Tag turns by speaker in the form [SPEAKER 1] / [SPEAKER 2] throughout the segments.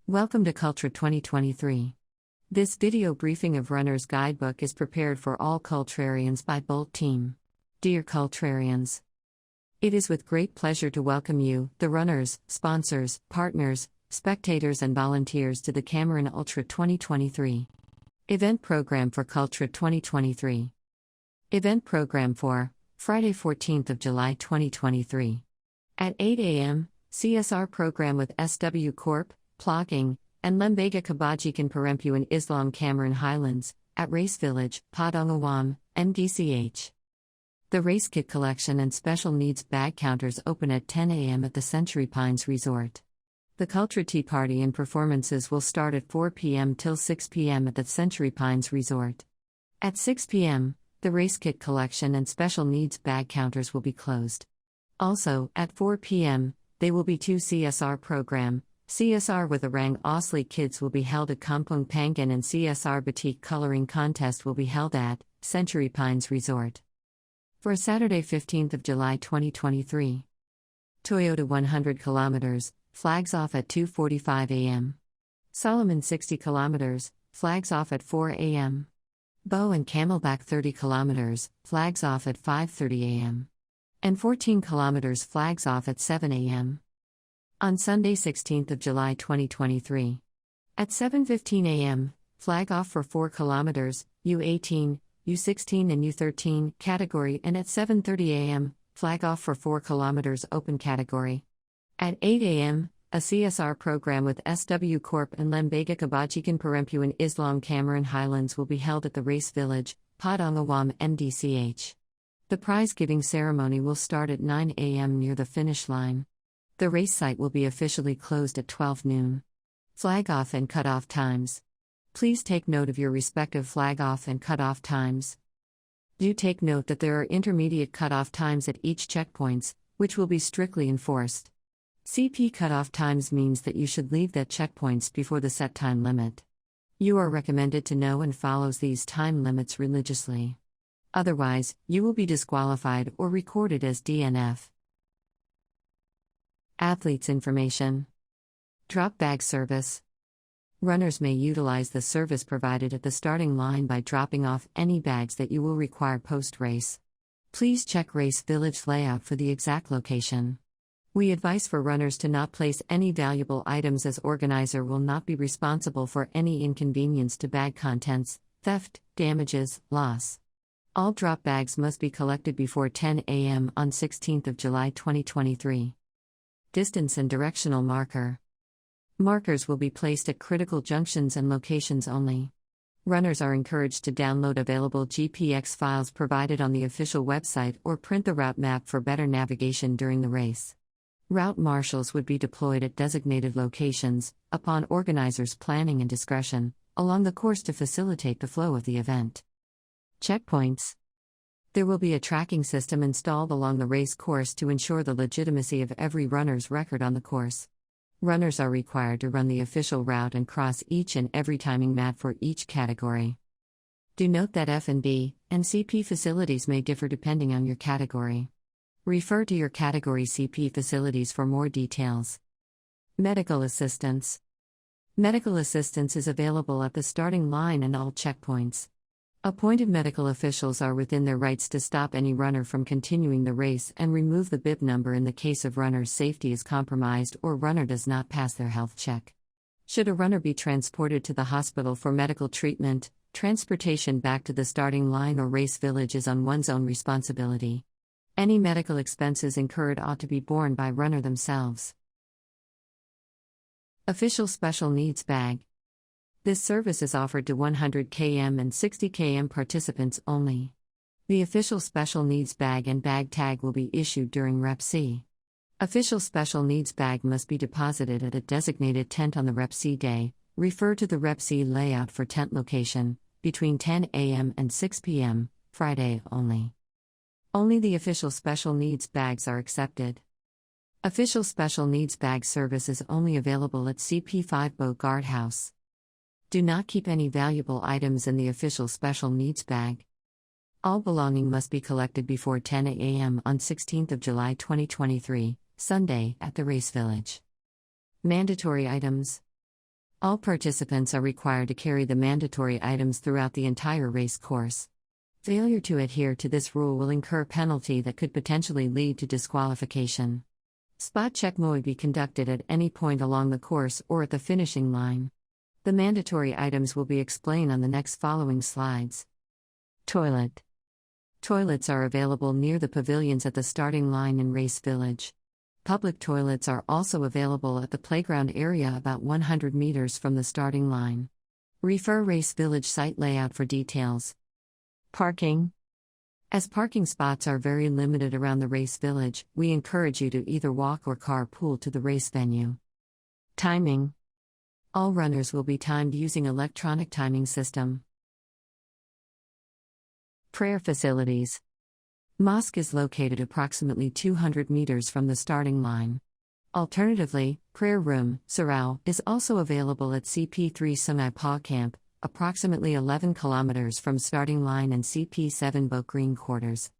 [SPEAKER 1] Welcome to CULTRA 2023. This video briefing of Runner's Guidebook is prepared for all Cultrarians by Bolt Team. Dear Cultrarians, it is with great pleasure to welcome you, the runners, sponsors, partners, spectators and volunteers to the Cameron Ultra 2023 event program for CULTRA 2023. Event program for Friday 14th of July 2023. At 8 a.m., CSR program with SW Corp, Plogging, and Lembega Kabajikan Perempu in Islam Cameron Highlands, at Race Village, Padangawam, MDCH. The race kit collection and special needs bag counters open at 10 a.m. at the Century Pines Resort. The CULTRA Tea Party and performances will start at 4 p.m. till 6 p.m. at the Century Pines Resort. At 6 p.m., the race kit collection and special needs bag counters will be closed. Also, at 4 p.m., there will be two CSR program. CSR with Orang Asli Kids will be held at Kampung Pangan and CSR Batik Coloring Contest will be held at Century Pines Resort. For Saturday 15th of July 2023. Toyota 100 km, flags off at 2:45 a.m. Solomon 60 km, flags off at 4 a.m. Bow and Camelback 30 km, flags off at 5:30 a.m. And 14 km flags off at 7 a.m. On Sunday 16th of July 2023. At 7:15 a.m., flag off for 4 km, U18, U16 and U13 category and at 7:30 a.m., flag off for 4 km open category. At 8 a.m., a CSR program with SW Corp and Lembega Kabajikan Perempu in Islam Cameron Highlands will be held at the Race Village, Padangawam MDCH. The prize-giving ceremony will start at 9 a.m. near the finish line. The race site will be officially closed at 12 noon. Flag off and cut-off times. Please take note of your respective flag off and cut-off times. Do take note that there are intermediate cut-off times at each checkpoints, which will be strictly enforced. CP cut-off times means that you should leave that checkpoints before the set time limit. You are recommended to know and follow these time limits religiously. Otherwise, you will be disqualified or recorded as DNF. Athletes information. Drop bag service. Runners may utilize the service provided at the starting line by dropping off any bags that you will require post-race. Please check Race Village layout for the exact location. We advise for runners to not place any valuable items as organizer will not be responsible for any inconvenience to bag contents, theft, damages, loss. All drop bags must be collected before 10 a.m. on 16th of July 2023. Distance and directional marker. Markers will be placed at critical junctions and locations only. Runners are encouraged to download available GPX files provided on the official website or print the route map for better navigation during the race. Route marshals would be deployed at designated locations, upon organizers' planning and discretion, along the course to facilitate the flow of the event. Checkpoints. There will be a tracking system installed along the race course to ensure the legitimacy of every runner's record on the course. Runners are required to run the official route and cross each and every timing mat for each category. Do note that F&B and CP facilities may differ depending on your category. Refer to your category CP facilities for more details. Medical assistance. Medical assistance is available at the starting line and all checkpoints. Appointed medical officials are within their rights to stop any runner from continuing the race and remove the bib number in the case of runner's safety is compromised or runner does not pass their health check. Should a runner be transported to the hospital for medical treatment, transportation back to the starting line or race village is on one's own responsibility. Any medical expenses incurred ought to be borne by runner themselves. Official Special Needs Bag. This service is offered to 100 km and 60 km participants only. The official special needs bag and bag tag will be issued during REPC. Official special needs bag must be deposited at a designated tent on the REPC day. Refer to the REPC layout for tent location, between 10 a.m. and 6 p.m., Friday only. Only the official special needs bags are accepted. Official special needs bag service is only available at CP5 Bow Guardhouse. Do not keep any valuable items in the official special needs bag. All belonging must be collected before 10 a.m. on 16th of July 2023, Sunday, at the Race Village. Mandatory items. All participants are required to carry the mandatory items throughout the entire race course. Failure to adhere to this rule will incur penalty that could potentially lead to disqualification. Spot check may be conducted at any point along the course or at the finishing line. The mandatory items will be explained on the next following slides. Toilet. Toilets are available near the pavilions at the starting line in Race Village. Public toilets are also available at the playground area about 100 meters from the starting line. Refer Race Village site layout for details. Parking. As parking spots are very limited around the Race Village, we encourage you to either walk or carpool to the race venue. Timing. All runners will be timed using electronic timing system. Prayer facilities. Mosque is located approximately 200 meters from the starting line. Alternatively, prayer room, Sarau, is also available at CP3 Semi-Pa Camp, approximately 11 kilometers from starting line, and CP7 Boat Green Quarters.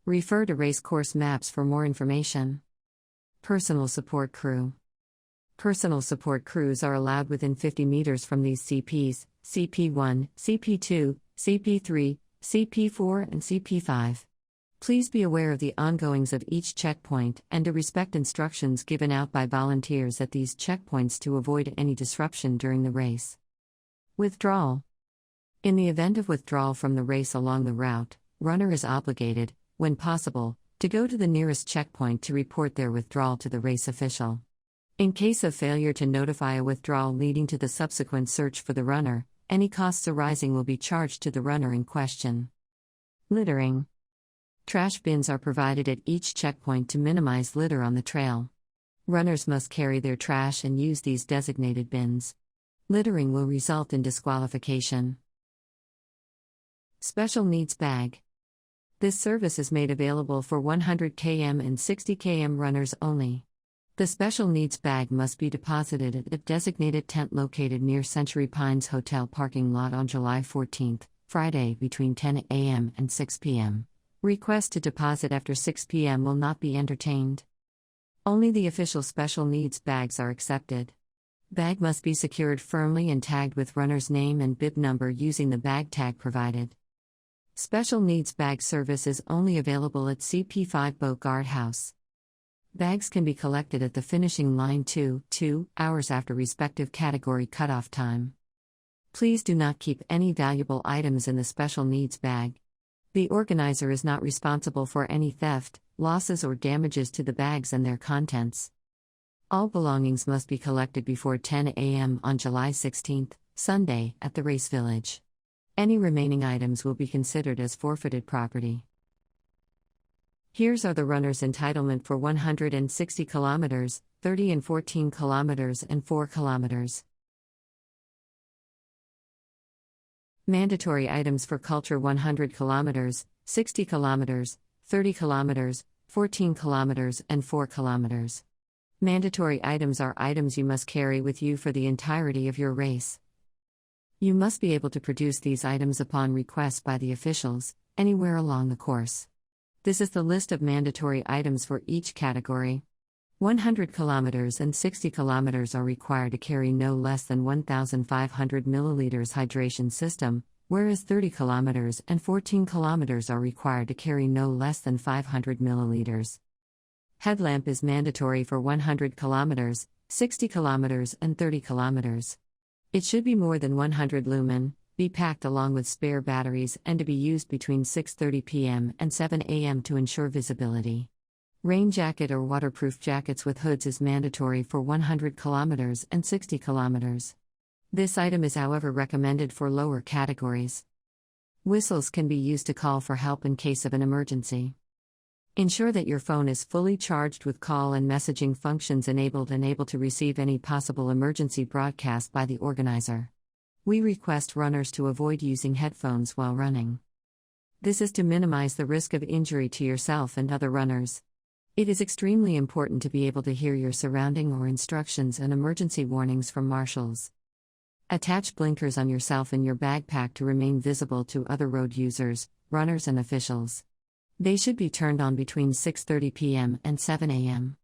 [SPEAKER 1] Refer to racecourse maps for more information. Personal support crew. Personal support crews are allowed within 50 meters from these CPs, CP1, CP2, CP3, CP4 and CP5. Please be aware of the ongoings of each checkpoint and to respect instructions given out by volunteers at these checkpoints to avoid any disruption during the race. Withdrawal. In the event of withdrawal from the race along the route, runner is obligated, when possible, to go to the nearest checkpoint to report their withdrawal to the race official. In case of failure to notify a withdrawal leading to the subsequent search for the runner, any costs arising will be charged to the runner in question. Littering. Trash bins are provided at each checkpoint to minimize litter on the trail. Runners must carry their trash and use these designated bins. Littering will result in disqualification. Special Needs Bag. This service is made available for 100 km and 60 km runners only. The Special Needs Bag must be deposited at a designated tent located near Century Pines Hotel parking lot on July 14, Friday, between 10 a.m. and 6 p.m. Request to deposit after 6 p.m. will not be entertained. Only the official Special Needs Bags are accepted. Bag must be secured firmly and tagged with runner's name and bib number using the bag tag provided. Special Needs Bag service is only available at CP5 Boat Guardhouse. Bags can be collected at the finishing line 2 hours after respective category cutoff time. Please do not keep any valuable items in the Special Needs Bag. The organizer is not responsible for any theft, losses or damages to the bags and their contents. All belongings must be collected before 10 a.m. on July 16, Sunday, at the Race Village. Any remaining items will be considered as forfeited property. Here's are the runners' entitlement for 160 kilometers, 30 and 14 kilometers and 4 kilometers. Mandatory items for CULTRA 100 kilometers, 60 kilometers, 30 kilometers, 14 kilometers and 4 kilometers. Mandatory items are items you must carry with you for the entirety of your race. You must be able to produce these items upon request by the officials, anywhere along the course. This is the list of mandatory items for each category. 100 kilometers and 60 kilometers are required to carry no less than 1,500 milliliters hydration system, whereas 30 kilometers and 14 kilometers are required to carry no less than 500 milliliters. Headlamp is mandatory for 100 kilometers, 60 kilometers and 30 kilometers. It should be more than 100 lumen, be packed along with spare batteries and to be used between 6:30 p.m. and 7 a.m. to ensure visibility. Rain jacket or waterproof jackets with hoods is mandatory for 100 kilometers and 60 kilometers. This item is however recommended for lower categories. Whistles can be used to call for help in case of an emergency. Ensure that your phone is fully charged with call and messaging functions enabled and able to receive any possible emergency broadcast by the organizer. We request runners to avoid using headphones while running. This is to minimize the risk of injury to yourself and other runners. It is extremely important to be able to hear your surrounding or instructions and emergency warnings from marshals. Attach blinkers on yourself and your backpack to remain visible to other road users, runners and officials. They should be turned on between 6:30 p.m. and 7 a.m.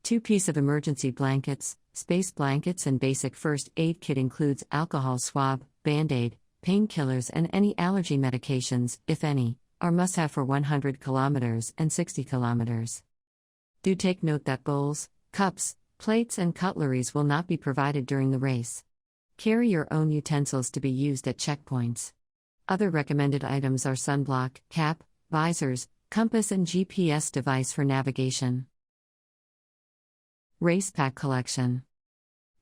[SPEAKER 1] 2 pieces of emergency blankets, space blankets, and basic first aid kit includes alcohol swab, band-aid, painkillers, and any allergy medications, if any, are must-have for 100 kilometers and 60 kilometers. Do take note that bowls, cups, plates, and cutleries will not be provided during the race. Carry your own utensils to be used at checkpoints. Other recommended items are sunblock, cap, visors, compass, and GPS device for navigation. Race Pack Collection.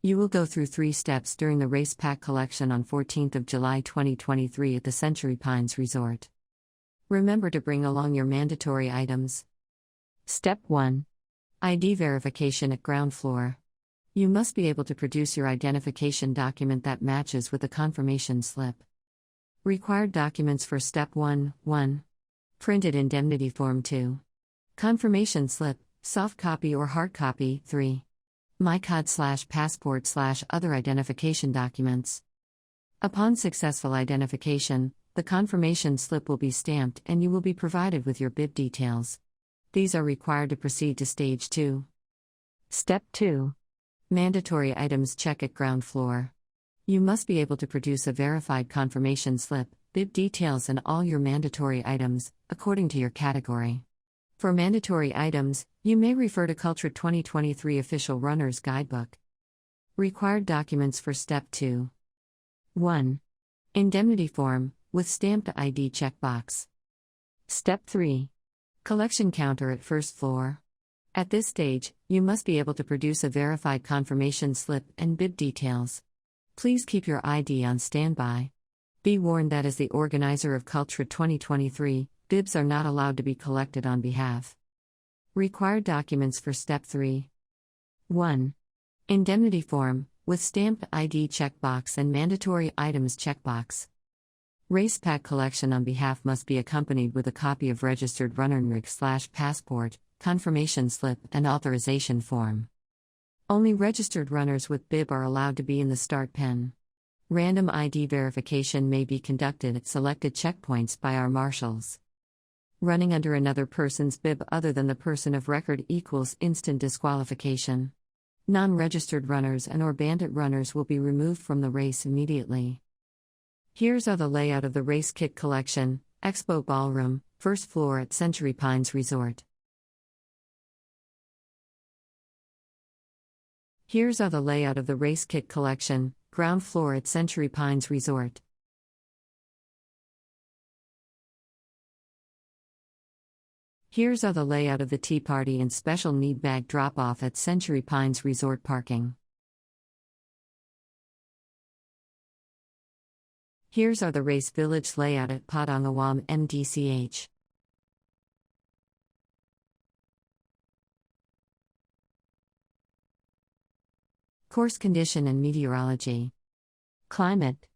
[SPEAKER 1] You will go through 3 steps during the Race Pack Collection on 14th of July 2023 at the Century Pines Resort. Remember to bring along your mandatory items. Step 1. ID verification at ground floor. You must be able to produce your identification document that matches with the confirmation slip. Required documents for Step 1. 1. Printed indemnity form 2. Confirmation slip, soft copy or hard copy 3. MyCard/passport/other identification documents. Upon successful identification, the confirmation slip will be stamped and you will be provided with your bib details. These are required to proceed to Stage 2. Step 2. Mandatory items check at ground floor. You must be able to produce a verified confirmation slip, bib details, and all your mandatory items, according to your category. For mandatory items, you may refer to CULTRA 2023 Official Runner's Guidebook. Required documents for Step 2. 1. Indemnity form, with stamped ID checkbox. Step 3. Collection counter at first floor. At this stage, you must be able to produce a verified confirmation slip and bib details. Please keep your ID on standby. Be warned that as the organizer of CULTRA 2023, bibs are not allowed to be collected on behalf. Required documents for Step 3. 1. Indemnity form, with stamped ID checkbox and mandatory items checkbox. Race pack collection on behalf must be accompanied with a copy of registered runner/passport, confirmation slip, and authorization form. Only registered runners with bib are allowed to be in the start pen. Random ID verification may be conducted at selected checkpoints by our marshals. Running under another person's bib other than the person of record equals instant disqualification. Non-registered runners and/or bandit runners will be removed from the race immediately. Here's the layout of the race kit collection, Expo Ballroom, first floor at Century Pines Resort. Here's the layout of the race kit collection, ground floor at Century Pines Resort. Here's the layout of the tea party and special need bag drop-off at Century Pines Resort parking. Here's the race village layout at Padangawam MDCH. Course condition and meteorology. Climate.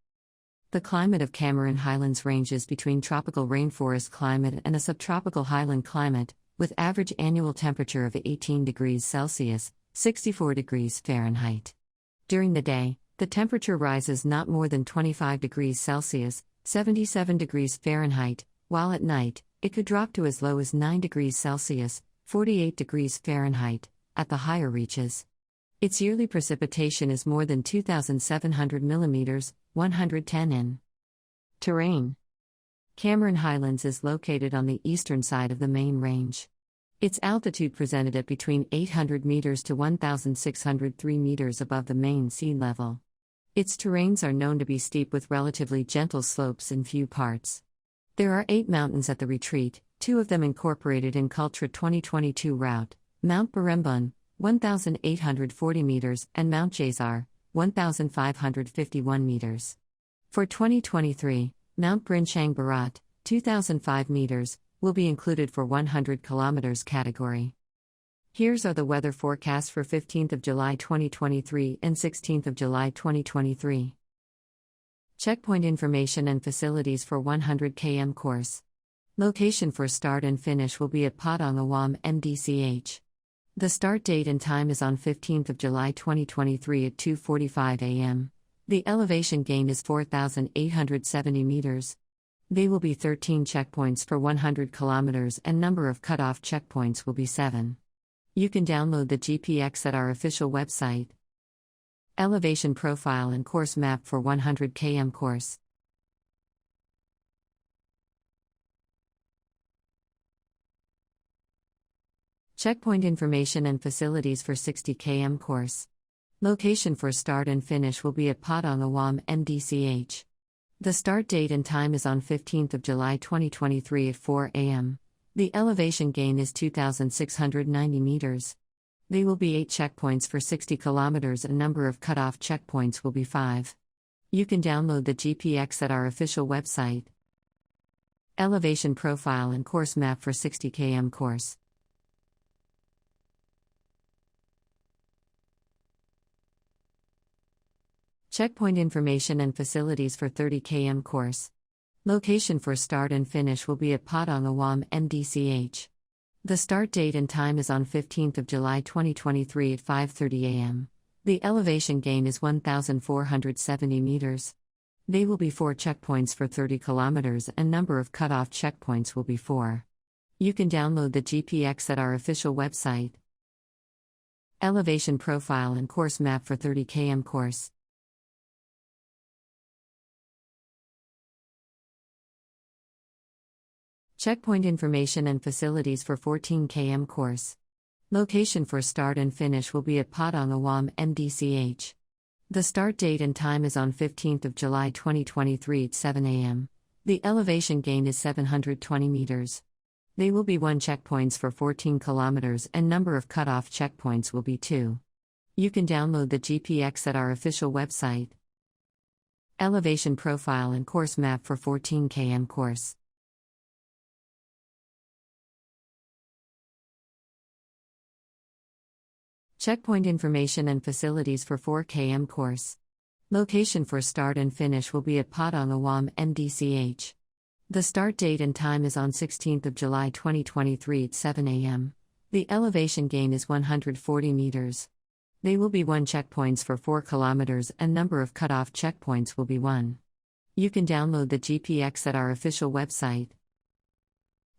[SPEAKER 1] The climate of Cameron Highlands ranges between tropical rainforest climate and a subtropical highland climate, with average annual temperature of 18 degrees Celsius, 64 degrees Fahrenheit. During the day, the temperature rises not more than 25 degrees Celsius, 77 degrees Fahrenheit, while at night, it could drop to as low as 9 degrees Celsius, 48 degrees Fahrenheit, at the higher reaches. Its yearly precipitation is more than 2,700 millimeters, 110 in. Terrain. Cameron Highlands is located on the eastern side of the main range. Its altitude presented at between 800 meters to 1,603 meters above the main sea level. Its terrains are known to be steep with relatively gentle slopes in few parts. There are 8 mountains at the retreat, 2 of them incorporated in CULTRA 2022 route, Mount Barembun, 1,840 meters, and Mount Jazar, 1,551 meters. For 2023, Mount Brinchang Barat, 2,005 meters, will be included for 100 kilometers category. Here's the weather forecast for 15th of July 2023 and 16th of July 2023. Checkpoint information and facilities for 100 km course. Location for start and finish will be at Padangawam MDCH. The start date and time is on 15th of July 2023 at 2:45 a.m. The elevation gain is 4,870 meters. There will be 13 checkpoints for 100 kilometers and number of cutoff checkpoints will be 7. You can download the GPX at our official website. Elevation profile and course map for 100 km course. Checkpoint information and facilities for 60 km course. Location for start and finish will be at Padang Awam MDCH. The start date and time is on 15th of July 2023 at 4 a.m. The elevation gain is 2,690 meters. There will be 8 checkpoints for 60 kilometers and number of cutoff checkpoints will be 5. You can download the GPX at our official website. Elevation profile and course map for 60 km course. Checkpoint information and facilities for 30 km course. Location for start and finish will be at Padang Awam MDCH. The start date and time is on 15th of July 2023 at 5:30 a.m. The elevation gain is 1,470 meters. There will be 4 checkpoints for 30 kilometers and number of cutoff checkpoints will be 4. You can download the GPX at our official website. Elevation profile and course map for 30 km course. Checkpoint information and facilities for 14 km course. Location for start and finish will be at Padang Awam MDCH. The start date and time is on 15th of July 2023 at 7 a.m. The elevation gain is 720 meters. There will be 1 checkpoints for 14 kilometers and number of cutoff checkpoints will be 2. You can download the GPX at our official website. Elevation profile and course map for 14 km course. Checkpoint information and facilities for 4 km course. Location for start and finish will be at Padang Awam MDCH. The start date and time is on 16th of July 2023 at 7 a.m. The elevation gain is 140 meters. There will be 1 checkpoints for 4 kilometers and number of cutoff checkpoints will be 1. You can download the GPX at our official website.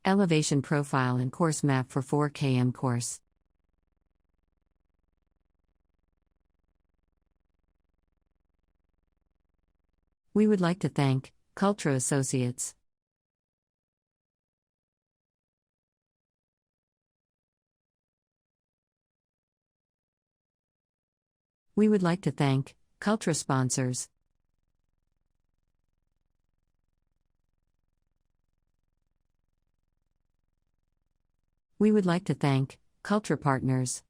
[SPEAKER 1] Elevation profile and course map for 4 km course. We would like to thank CULTRA Associates. We would like to thank CULTRA sponsors. We would like to thank CULTRA partners.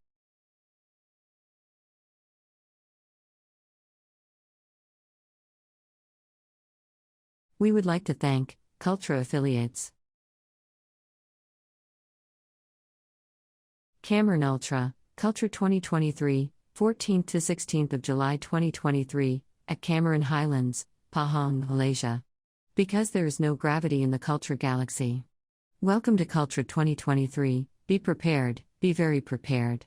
[SPEAKER 1] We would like to thank CULTRA affiliates. Cameron Ultra, CULTRA 2023, 14th to 16th of July 2023, at Cameron Highlands, Pahang, Malaysia. Because there is no gravity in the CULTRA galaxy. Welcome to CULTRA 2023, be prepared, be very prepared.